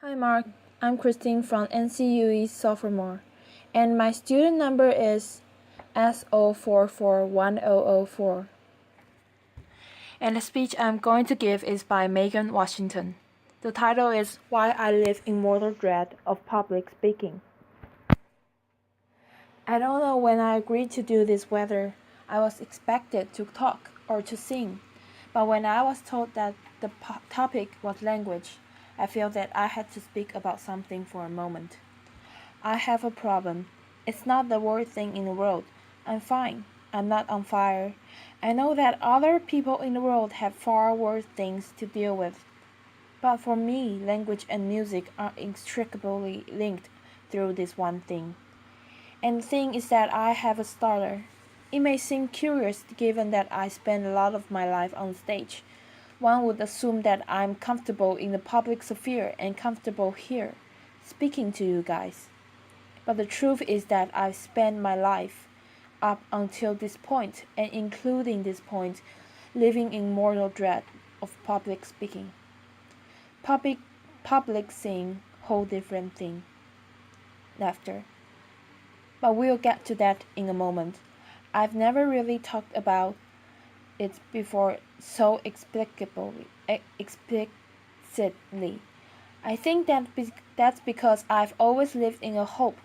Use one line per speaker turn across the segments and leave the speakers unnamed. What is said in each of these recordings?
Hi Mark, I'm Christine from NCUE Sophomore, and my student number is S0441004. And the speech I'm going to give is by Megan Washington. The title is Why I Live in Mortal Dread of Public Speaking. I don't know when I agreed to do this whether I was expected to talk or to sing, but when I was told that the topic was language, I felt that I had to speak about something for a moment. I have a problem. It's not the worst thing in the world. I'm fine. I'm not on fire. I know that other people in the world have far worse things to deal with. But for me, language and music are inextricably linked through this one thing. And the thing is that I have a stutter. It may seem curious given that I spend a lot of my life on stage. One would assume that I'm comfortable in the public sphere and comfortable here, speaking to you guys. But the truth is that I've spent my life, up until this point, and including this point, living in mortal dread of public speaking. Public sing, whole different thing. Laughter. But we'll get to that in a moment. I've never really talked about it before so explicitly. I think that's because I've always lived in a hope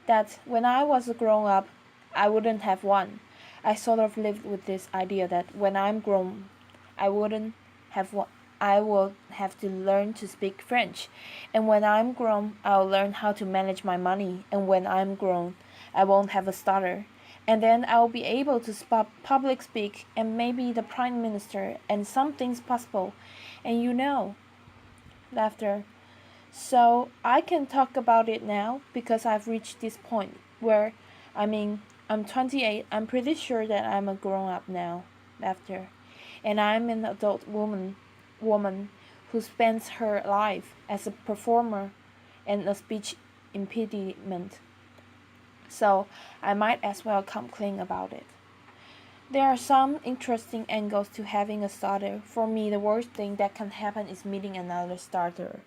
that when I was a grown up, I wouldn't have one. I sort of lived with this idea that when I'm grown, I wouldn't have one. I will have to learn to speak French, and when I'm grown, I'll learn how to manage my money, and when I'm grown, I won't have a stutter, and then I'll be able to public speak, and maybe the prime minister, and some things possible, and laughter. So I can talk about it now because I've reached this point where, I'm 28. I'm pretty sure that I'm a grown up now, laughter, and I'm an adult woman who spends her life as a performer and a speech impediment. So I might as well come clean about it. There are some interesting angles to having a starter. For me, the worst thing that can happen is meeting another starter.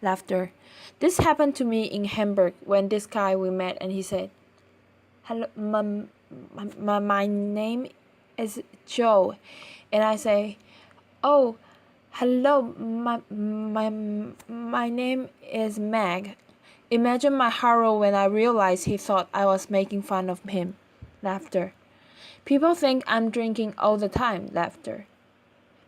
Laughter. This happened to me in Hamburg when this guy we met and he said, "Hello, my name is Joe," and I say, "Oh, hello, my name is Meg." Imagine my horror when I realized he thought I was making fun of him. Laughter. People think I'm drinking all the time. Laughter.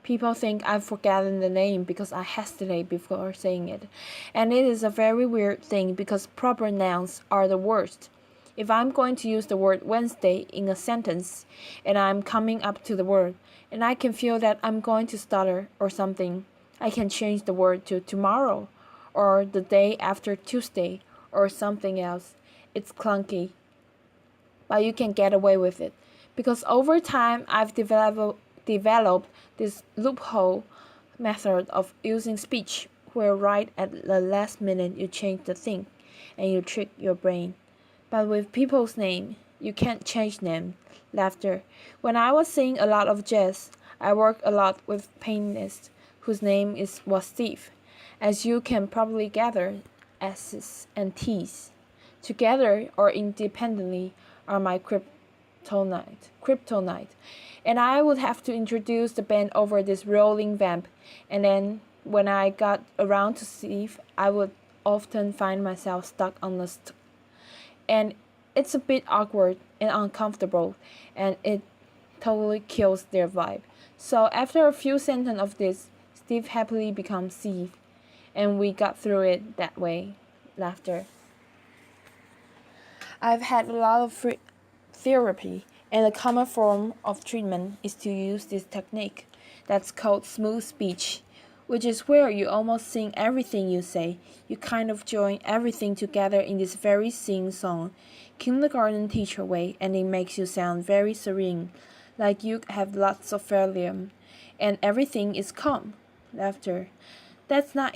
People think I've forgotten the name because I hesitate before saying it. And it is a very weird thing because proper nouns are the worst. If I'm going to use the word Wednesday in a sentence and I'm coming up to the word and I can feel that I'm going to stutter or something, I can change the word to tomorrow or the day after Tuesday or something else. It's clunky, but you can get away with it because over time I've developed this loophole method of using speech where right at the last minute you change the thing and you trick your brain. But with people's name, you can't change them. Laughter. When I was singing a lot of jazz, I worked a lot with pianist whose name was Steve. As you can probably gather, S's and T's, together or independently, are my kryptonite. And I would have to introduce the band over this rolling vamp, and then when I got around to Steve, I would often find myself stuck on the and it's a bit awkward and uncomfortable, and it totally kills their vibe. So after a few sentences of this, Steve happily becomes Steve, and we got through it that way. Laughter. I've had a lot of free therapy, and a common form of treatment is to use this technique that's called smooth speech, which is where you almost sing everything you say. You kind of join everything together in this very sing-song, kindergarten teacher way, and it makes you sound very serene, like you have lots of volume, and everything is calm. Laughter. That's not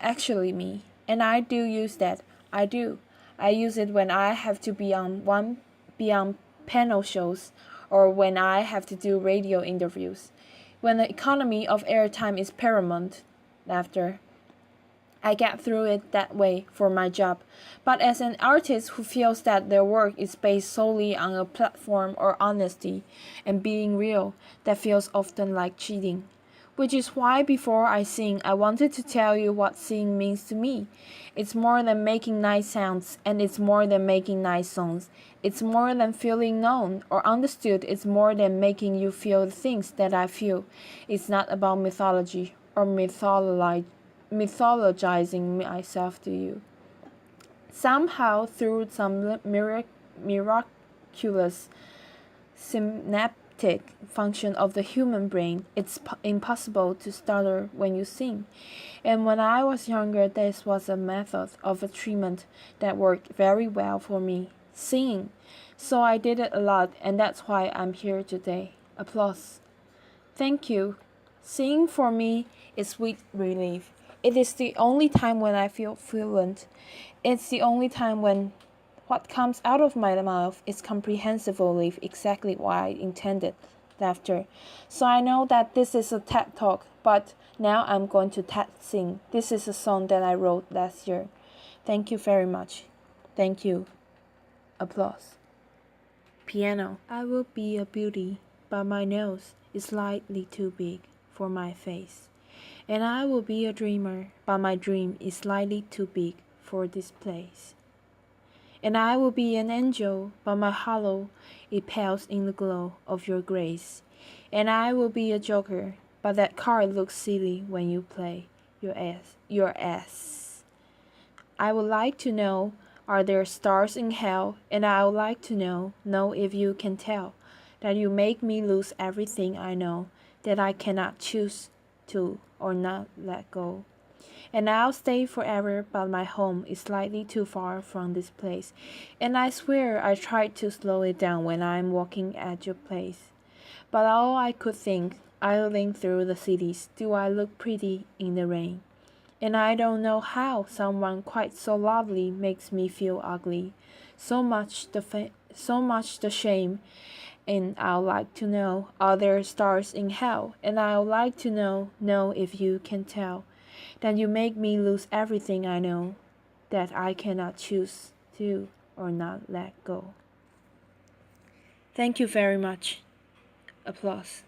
actually me, and I do use that. I do. I use it when I have to be on panel shows or when I have to do radio interviews. When the economy of airtime is paramount. Laughter. I get through it that way for my job. But as an artist who feels that their work is based solely on a platform or honesty and being real, that feels often like cheating. Which is why before I sing, I wanted to tell you what singing means to me. It's more than making nice sounds, and it's more than making nice songs. It's more than feeling known or understood. It's more than making you feel the things that I feel. It's not about mythology or mythologizing myself to you. Somehow, through some miraculous synaptic function of the human brain, it's impossible to stutter when you sing. And when I was younger, this was a method of a treatment that worked very well for me, singing. So I did it a lot, and that's why I'm here today. Applause. Thank you. Singing for me is sweet relief. It is the only time when I feel fluent. It's the only time when what comes out of my mouth is comprehensively exactly what I intended. Laughter. So I know that this is a TED talk, but now I'm going to TED sing. This is a song that I wrote last year. Thank you very much. Thank you. Applause. Piano. I will be a beauty, but my nose is slightly too big for my face. And I will be a dreamer, but my dream is slightly too big for this place. And I will be an angel, but my hollow, it pales in the glow of your grace. And I will be a joker, but that card looks silly when you play your ass. I would like to know, are there stars in hell? And I would like to know if you can tell, that you make me lose everything I know, that I cannot choose to or not let go. And I'll stay forever, but my home is slightly too far from this place. And I swear I tried to slow it down when I'm walking at your place. But all I could think, idling through the cities, do I look pretty in the rain? And I don't know how someone quite so lovely makes me feel ugly. So much the shame. And I'd like to know, are there stars in hell? And I'd like to know if you can tell, that you make me lose everything I know, that I cannot choose to or not let go. Thank you very much. Applause.